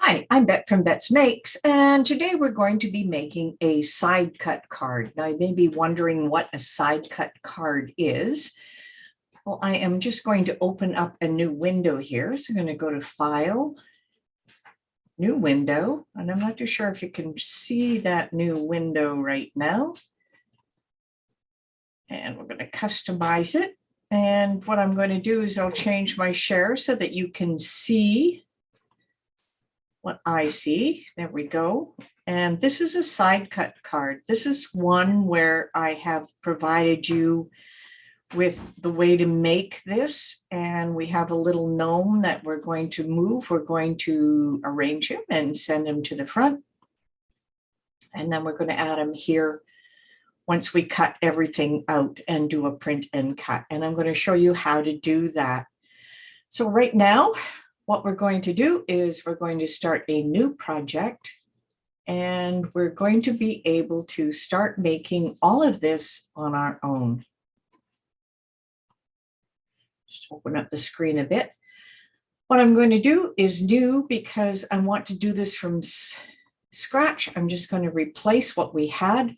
Hi, I'm Bet from Bet's Makes, and today we're going to be making a side cut card. Now, you may be wondering what a side cut card is. Well, I am just going to open up a new window here. So I'm going to go to File, New Window, and I'm not too sure if you can see that new window right now. And we're going to customize it. And what I'm going to do is I'll change my share so that you can see what I see. There we go. And this is a side cut card. This is one where I have provided you with the way to make this. And we have a little gnome that we're going to move. We're going to arrange him and send him to the front. And then we're going to add him here once we cut everything out and do a print and cut. And I'm going to show you how to do that. So right now, what we're going to do is we're going to start a new project, and we're going to be able to start making all of this on our own. Just open up the screen a bit. What I'm going to do is new because I want to do this from scratch. I'm just going to replace what we had.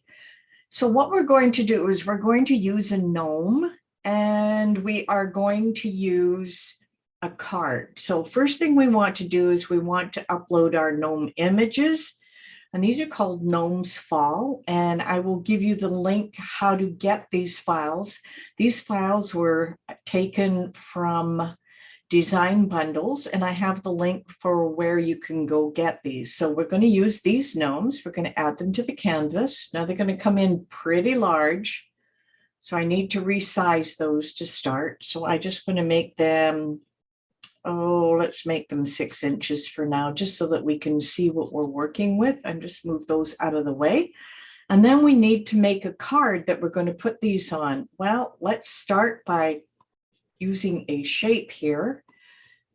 So what we're going to do is we're going to use a gnome, and we are going to use a card. So first thing we want to do is we want to upload our gnome images, and these are called Gnomes Fall, and I will give you the link how to get these files. These files were taken from design bundles, and I have the link for where you can go get these. So we're going to use these gnomes. We're going to add them to the canvas. Now they're going to come in pretty large, so I need to resize those to start. So I just want to make them, let's make them 6 inches for now, just so that we can see what we're working with, and just move those out of the way. And then we need to make a card that we're going to put these on. Well, let's start by using a shape here,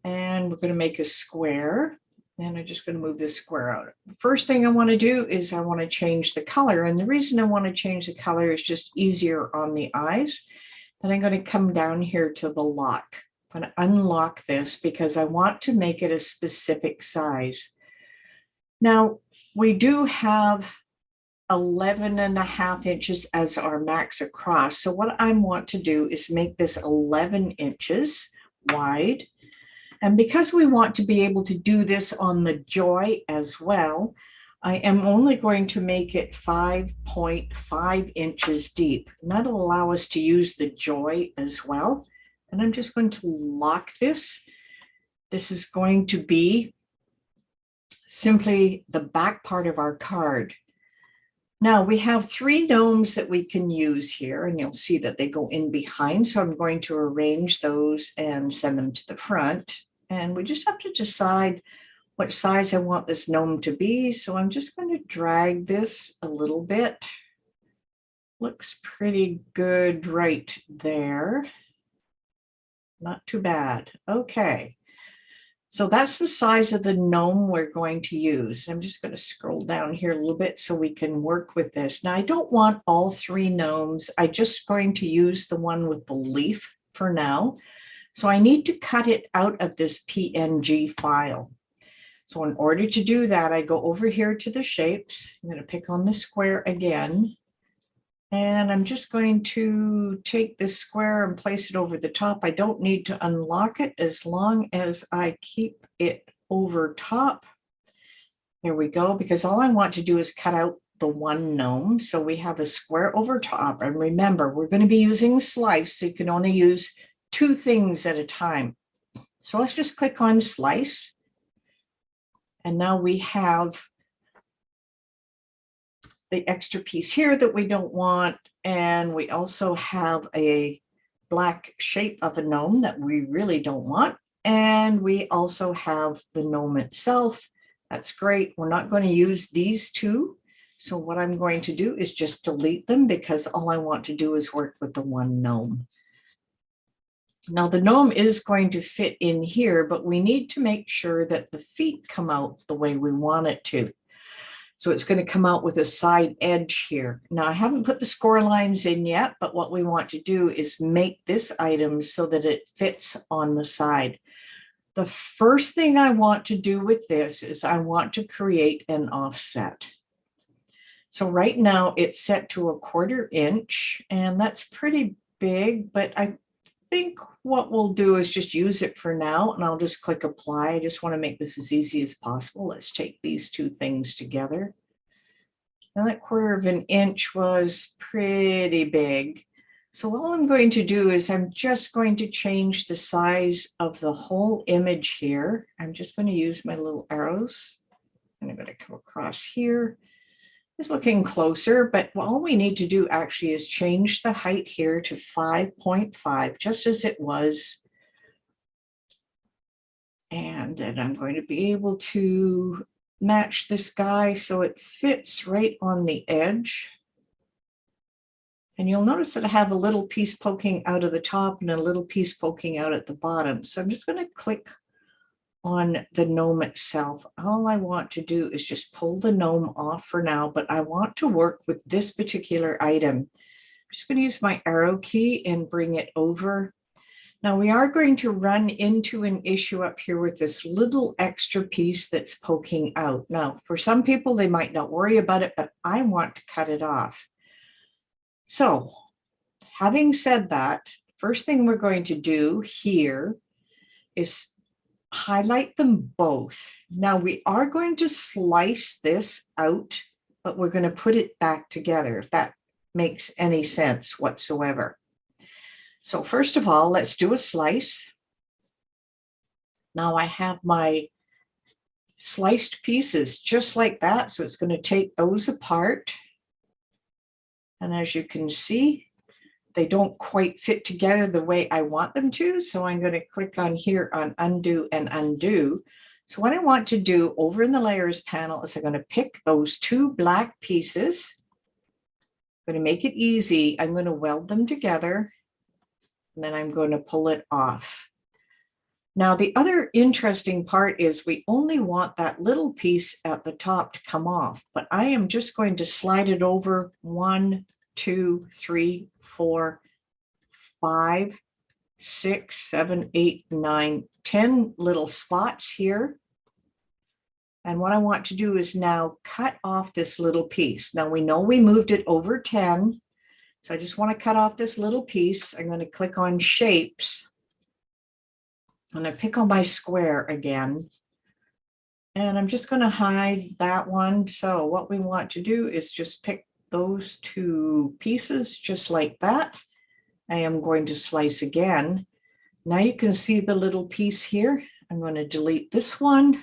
and we're going to make a square, and I'm just going to move this square out. The first thing I want to do is I want to change the color, and the reason I want to change the color is just easier on the eyes. Then I'm going to come down here to the lock. I'm going to unlock this because I want to make it a specific size. Now, we do have 11.5 inches as our max across. So what I want to do is make this 11 inches wide. And because we want to be able to do this on the joy as well, I am only going to make it 5.5 inches deep. And that'll allow us to use the joy as well. And I'm just going to lock this. This is going to be simply the back part of our card. Now we have 3 gnomes that we can use here, and you'll see that they go in behind. So I'm going to arrange those and send them to the front. And we just have to decide what size I want this gnome to be. So I'm just going to drag this a little bit. Looks pretty good right there. Not too bad. Okay. So that's the size of the gnome we're going to use. I'm just going to scroll down here a little bit so we can work with this. Now, I don't want all 3 gnomes. I'm just going to use the one with the leaf for now. So I need to cut it out of this PNG file. So in order to do that, I go over here to the shapes. I'm going to pick on the square again. And I'm just going to take this square and place it over the top. I don't need to unlock it as long as I keep it over top. There we go, because all I want to do is cut out the one gnome. So we have a square over top. And remember, we're going to be using slice, so you can only use 2 things at a time. So let's just click on slice. And now we have the extra piece here that we don't want, and we also have a black shape of a gnome that we really don't want, and we also have the gnome itself. That's great. We're not going to use these 2, so what I'm going to do is just delete them, because all I want to do is work with the one gnome. Now the gnome is going to fit in here, but we need to make sure that the feet come out the way we want it to. So it's going to come out with a side edge here. Now I haven't put the score lines in yet, but what we want to do is make this item so that it fits on the side. The first thing I want to do with this is I want to create an offset. So right now it's set to 1/4 inch, and that's pretty big, but I think what we'll do is just use it for now, and I'll just click apply. I just want to make this as easy as possible. Let's take these two things together. Now that 1/4 inch was pretty big. So all I'm going to do is I'm just going to change the size of the whole image here. I'm just going to use my little arrows, and I'm going to come across here. It's looking closer, but all we need to do actually is change the height here to 5.5, just as it was. And then I'm going to be able to match this guy so it fits right on the edge. And you'll notice that I have a little piece poking out of the top and a little piece poking out at the bottom. So I'm just going to click on the gnome itself. All I want to do is just pull the gnome off for now, but I want to work with this particular item. I'm just going to use my arrow key and bring it over. Now we are going to run into an issue up here with this little extra piece that's poking out. Now, for some people, they might not worry about it, but I want to cut it off. So, having said that, first thing we're going to do here is highlight them both. Now we are going to slice this out, but we're going to put it back together, if that makes any sense whatsoever. So first of all, let's do a slice. Now I have my sliced pieces just like that. So it's going to take those apart. And as you can see, they don't quite fit together the way I want them to. So I'm going to click on here on undo and undo. So what I want to do over in the layers panel is I'm going to pick those two black pieces. I'm going to make it easy. I'm going to weld them together, and then I'm going to pull it off. Now, the other interesting part is we only want that little piece at the top to come off, but I am just going to slide it over 1, 2, 3, 4, 5, 6, 7, 8, 9, 10 little spots here. And what I want to do is now cut off this little piece. Now we know we moved it over 10. So I just want to cut off this little piece. I'm going to click on shapes. And I pick on my square again. And I'm just going to hide that one. So what we want to do is just pick those two pieces just like that. I am going to slice again. Now you can see the little piece here. I'm going to delete this one.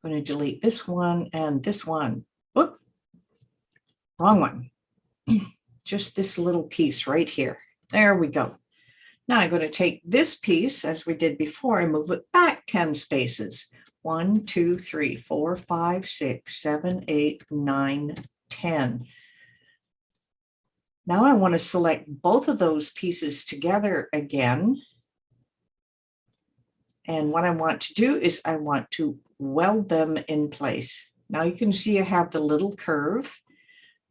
I'm going to delete this one and this one. Whoop, wrong one. Just this little piece right here. There we go. Now I'm going to take this piece, as we did before, and move it back 10 spaces. 1, 2, 3, 4, 5, 6, 7, 8, 9, 10. Now I want to select both of those pieces together again. And what I want to do is I want to weld them in place. Now you can see I have the little curve.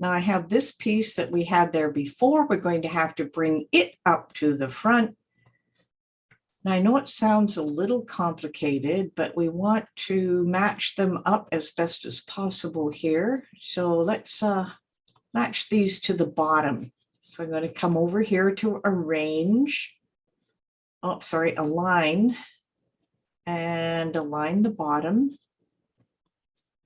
Now I have this piece that we had there before. We're going to have to bring it up to the front. Now I know it sounds a little complicated, but we want to match them up as best as possible here. So let's match these to the bottom. So I'm going to come over here to arrange. Oh, sorry, align. And align the bottom.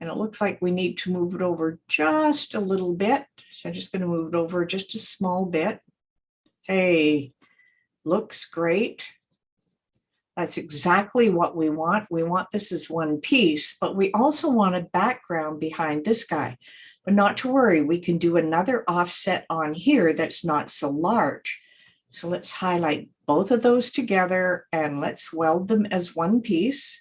And it looks like we need to move it over just a little bit. So I'm just going to move it over just a small bit. Hey, looks great. That's exactly what we want. We want this as one piece, but we also want a background behind this guy. But not to worry, we can do another offset on here that's not so large. So let's highlight both of those together and let's weld them as one piece.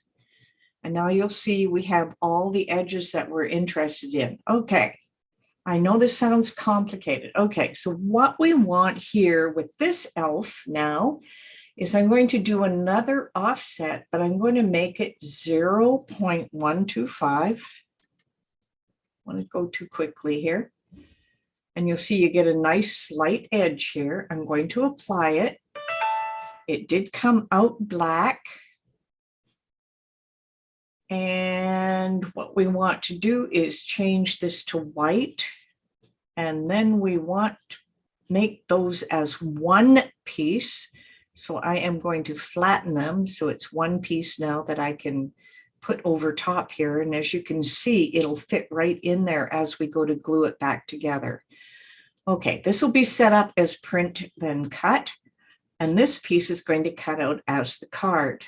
And now you'll see we have all the edges that we're interested in. Okay, I know this sounds complicated. Okay, so what we want here with this elf now is I'm going to do another offset, but I'm going to make it 0.125. I want to go too quickly here. And you'll see you get a nice slight edge here. I'm going to apply it. It did come out black. And what we want to do is change this to white. And then we want to make those as one piece. So I am going to flatten them so it's one piece now that I can put over top here. And as you can see, it'll fit right in there as we go to glue it back together. Okay, this will be set up as print then cut. And this piece is going to cut out as the card.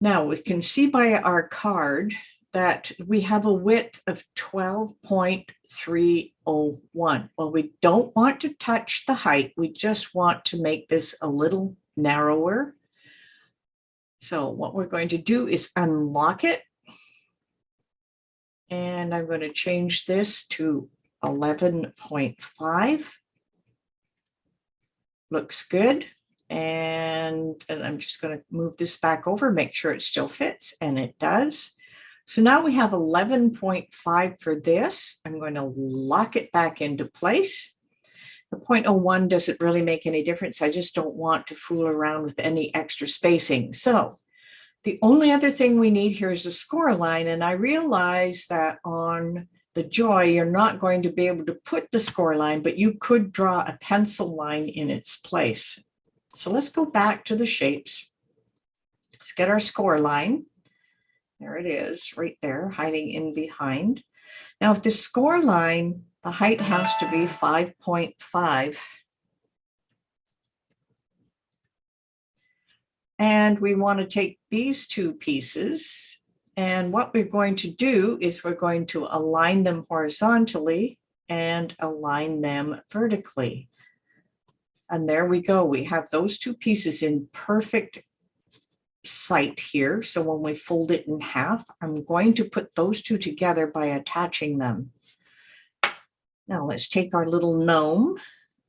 Now we can see by our card that we have a width of 12.301. Well, we don't want to touch the height. We just want to make this a little narrower. So what we're going to do is unlock it. And I'm going to change this to 11.5. Looks good. And I'm just going to move this back over, make sure it still fits, and it does. So now we have 11.5 for this. I'm going to lock it back into place. The 0.01 doesn't really make any difference. I just don't want to fool around with any extra spacing. So the only other thing we need here is a score line. And I realize that on the Joy, you're not going to be able to put the score line, but you could draw a pencil line in its place. So let's go back to the shapes. Let's get our score line. There it is, right there, hiding in behind. Now, if the score line, the height has to be 5.5. And we want to take these two pieces. And what we're going to do is we're going to align them horizontally and align them vertically. And there we go. We have those two pieces in perfect sight here. So when we fold it in half, I'm going to put those two together by attaching them. Now let's take our little gnome.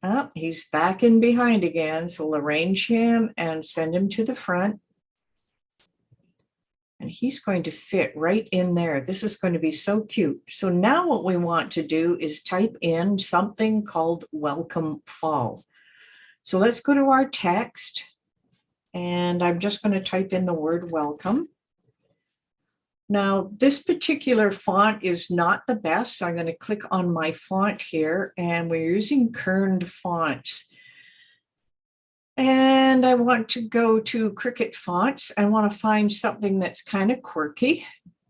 Oh, he's back in behind again. So we'll arrange him and send him to the front. And he's going to fit right in there. This is going to be so cute. So now what we want to do is type in something called Welcome Fall. So let's go to our text, and I'm just going to type in the word welcome. Now, this particular font is not the best, so I'm going to click on my font here, and we're using kerned fonts. And I want to go to Cricut fonts. I want to find something that's kind of quirky.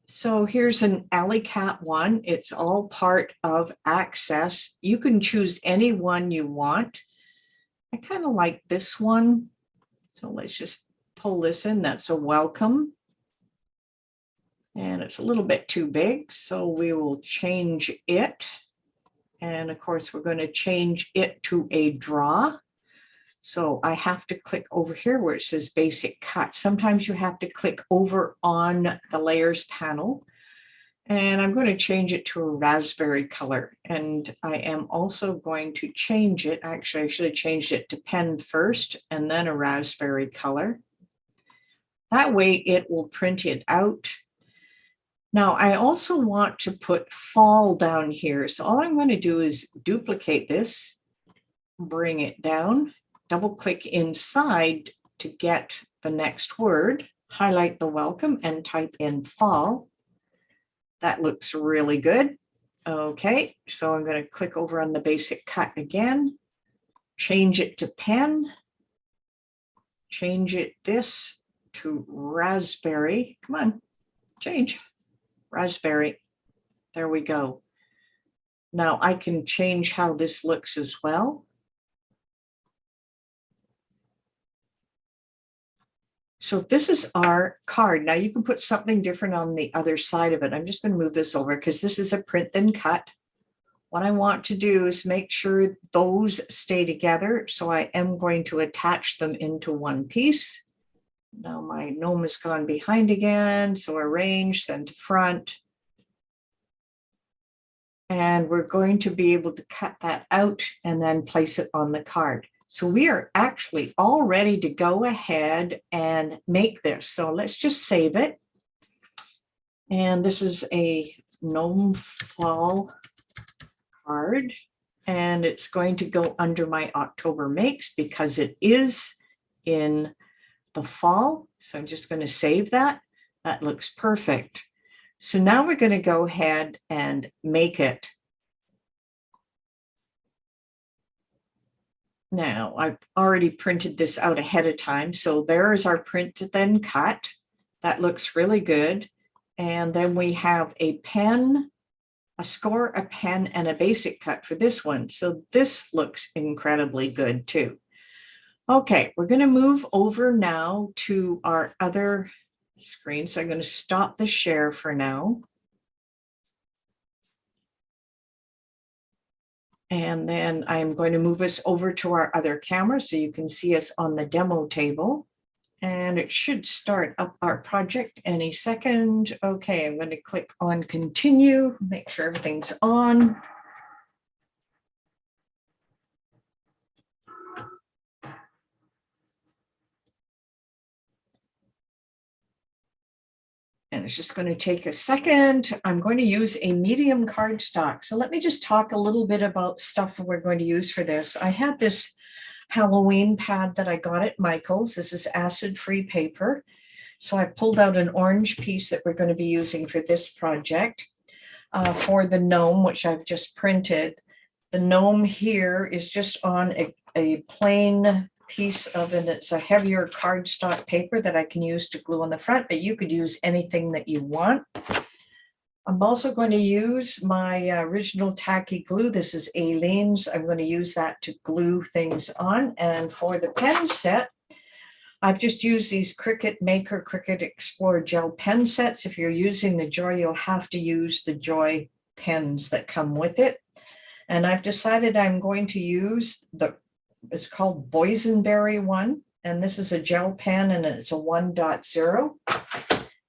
So here's an Alley Cat one. It's all part of Access. You can choose any one you want. I kind of like this one. So let's just pull this in. That's a welcome. And it's a little bit too big, so we will change it. And of course, we're going to change it to a draw. So I have to click over here where it says Basic Cut. Sometimes you have to click over on the Layers panel. And I'm going to change it to a raspberry color. And I am also going to change it. Actually, I should have changed it to pen first and then a raspberry color. That way it will print it out. Now, I also want to put fall down here. So all I'm going to do is duplicate this, bring it down, double click inside to get the next word, highlight the welcome and type in fall. That looks really good. Okay, so I'm going to click over on the Basic Cut again, change it to pen, change it this to raspberry. Come on, change. Raspberry. There we go. Now I can change how this looks as well. So this is our card. Now you can put something different on the other side of it. I'm just going to move this over because this is a print then cut. What I want to do is make sure those stay together. So I am going to attach them into one piece. Now my gnome has gone behind again. So arrange, send to front. And we're going to be able to cut that out and then place it on the card. So we are actually all ready to go ahead and make this. So let's just save it. And this is a gnome fall card. And it's going to go under my October makes because it is in the fall. So I'm just going to save that. That looks perfect. So now we're going to go ahead and make it. Now, I've already printed this out ahead of time. So there's our print to then cut. That looks really good. And then we have a pen, a score, a pen, and a basic cut for this one. So this looks incredibly good too. Okay, we're going to move over now to our other screen. So I'm going to stop the share for now. And then I'm going to move us over to our other camera so you can see us on the demo table. And it should start up our project any second. Okay, I'm going to click on continue, make sure everything's on. And it's just going to take a second. I'm going to use a medium cardstock. So let me just talk a little bit about stuff we're going to use for this. I had this Halloween pad that I got at Michael's. This is acid-free paper. So I pulled out an orange piece that we're going to be using for this project. For the gnome, which I've just printed. The gnome here is just on a plain piece of, and it's a heavier cardstock paper that I can use to glue on the front, but you could use anything that you want. I'm also going to use my original tacky glue. This is Aleene's. I'm going to use that to glue things on. And for the pen set, I've just used these Cricut Maker Cricut Explorer gel pen sets. If you're using the Joy, you'll have to use the Joy pens that come with it. And I've decided I'm going to use it's called Boysenberry one. And this is a gel pen and it's a 1.0.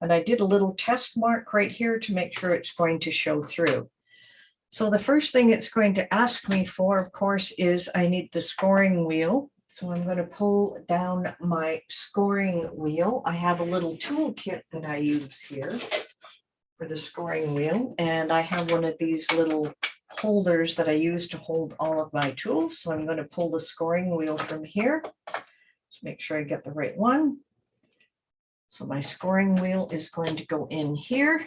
And I did a little test mark right here to make sure it's going to show through. So the first thing it's going to ask me for, of course, is I need the scoring wheel. So I'm going to pull down my scoring wheel. I have a little toolkit that I use here for the scoring wheel. And I have one of these little holders that I use to hold all of my tools. So I'm going to pull the scoring wheel from here. Just make sure I get the right one. So my scoring wheel is going to go in here.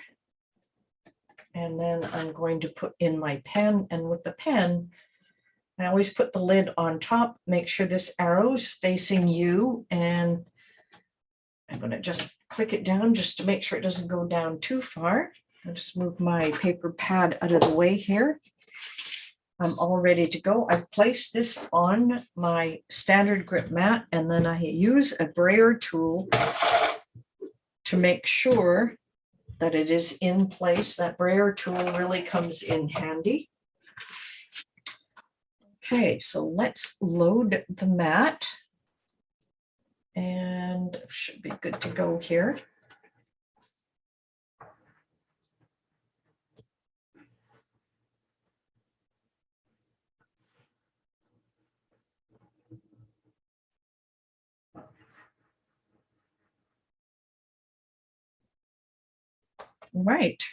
And then I'm going to put in my pen. And with the pen, I always put the lid on top, make sure this arrow's facing you, and I'm going to just click it down just to make sure it doesn't go down too far. I'll just move my paper pad out of the way here. I'm all ready to go. I've placed this on my standard grip mat, and then I use a brayer tool to make sure that it is in place. That brayer tool really comes in handy. Okay, so let's load the mat and should be good to go here. Right.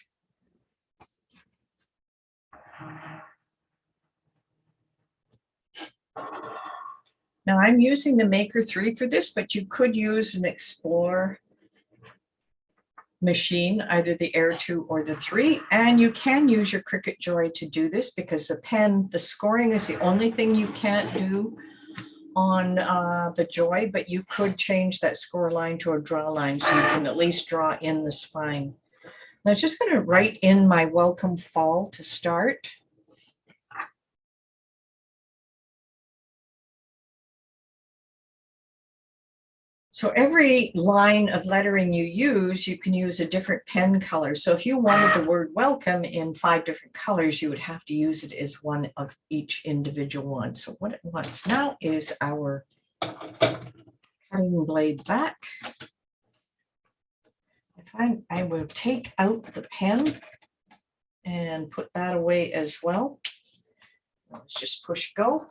Now I'm using the Maker 3 for this, but you could use an Explorer machine, either the Air 2 or the 3, and you can use your Cricut Joy to do this because the pen, the scoring is the only thing you can't do on the Joy, but you could change that score line to a draw line so you can at least draw in the spine. Now I'm just going to write in my welcome fall to start. So every line of lettering you use, you can use a different pen color. So if you wanted the word welcome in 5 different colors, you would have to use it as one of each individual one. So what it wants now is our cutting blade back. I will take out the pen and put that away as well. Let's just push go.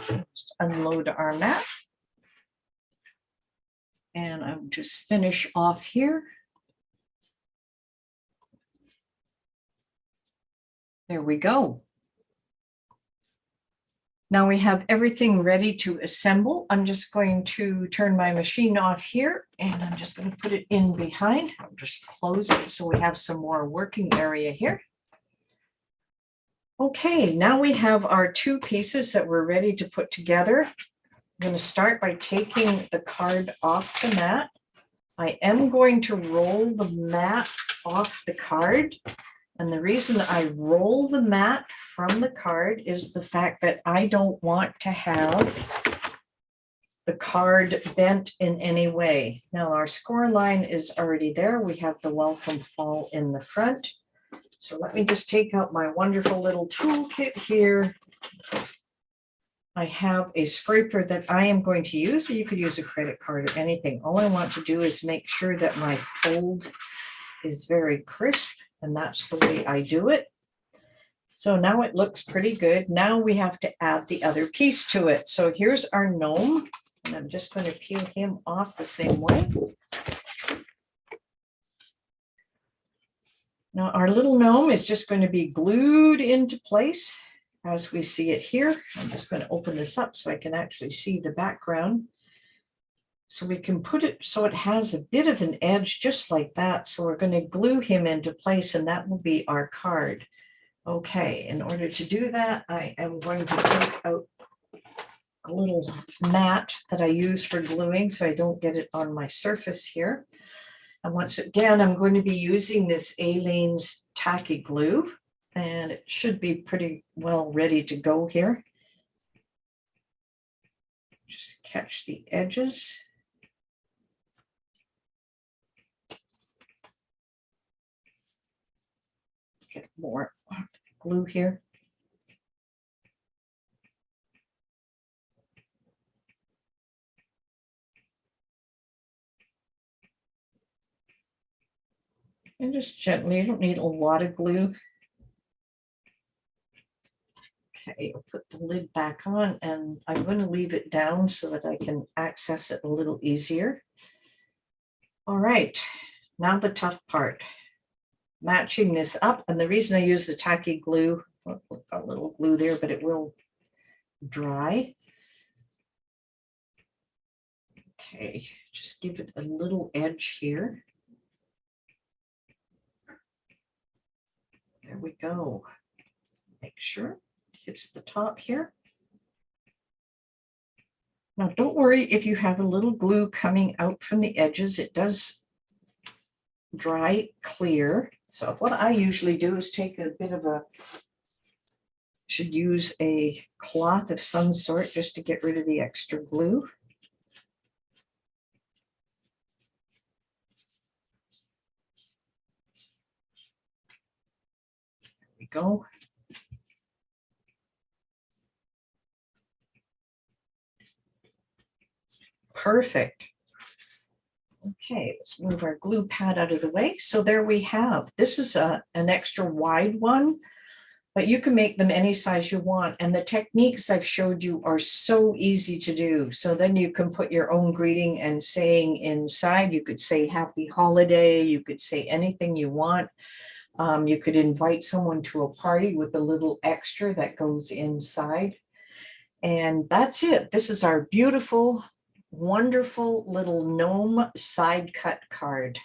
Just unload our mat. And I'll just finish off here. There we go. Now we have everything ready to assemble. I'm just going to turn my machine off here and I'm just going to put it in behind. I'll just close it so we have some more working area here. Okay, now we have our two pieces that we're ready to put together. I'm going to start by taking the card off the mat. I am going to roll the mat off the card. And the reason I roll the mat from the card is the fact that I don't want to have the card bent in any way. Now our score line is already there. We have the welcome fall in the front. So let me just take out my wonderful little toolkit here. I have a scraper that I am going to use, or you could use a credit card or anything. All I want to do is make sure that my fold is very crisp, and that's the way I do it. So now it looks pretty good. Now we have to add the other piece to it. So here's our gnome, and I'm just going to peel him off the same way. Now our little gnome is just going to be glued into place as we see it here. I'm just going to open this up so I can actually see the background. So we can put it so it has a bit of an edge just like that. So we're going to glue him into place and that will be our card. Okay, in order to do that, I am going to take out a little mat that I use for gluing so I don't get it on my surface here. And once again, I'm going to be using this Aleene's tacky glue, and it should be pretty well ready to go here. Just catch the edges. Get more glue here. And just gently, you don't need a lot of glue. Okay, I'll put the lid back on and I'm going to leave it down so that I can access it a little easier. All right, now the tough part. Matching this up, and the reason I use the tacky glue, well, got a little glue there, but it will dry. Okay, just give it a little edge here. There we go. Make sure it hits the top here. Now don't worry if you have a little glue coming out from the edges, it does dry clear. So what I usually do is take a bit of should use a cloth of some sort just to get rid of the extra glue. There we go. Perfect. Okay, let's move our glue pad out of the way. So there we have, this is an extra wide one, but you can make them any size you want. And the techniques I've showed you are so easy to do. So then you can put your own greeting and saying inside. You could say happy holiday. You could say anything you want. You could invite someone to a party with a little extra that goes inside. And that's it. This is our beautiful, wonderful little gnome side cut card.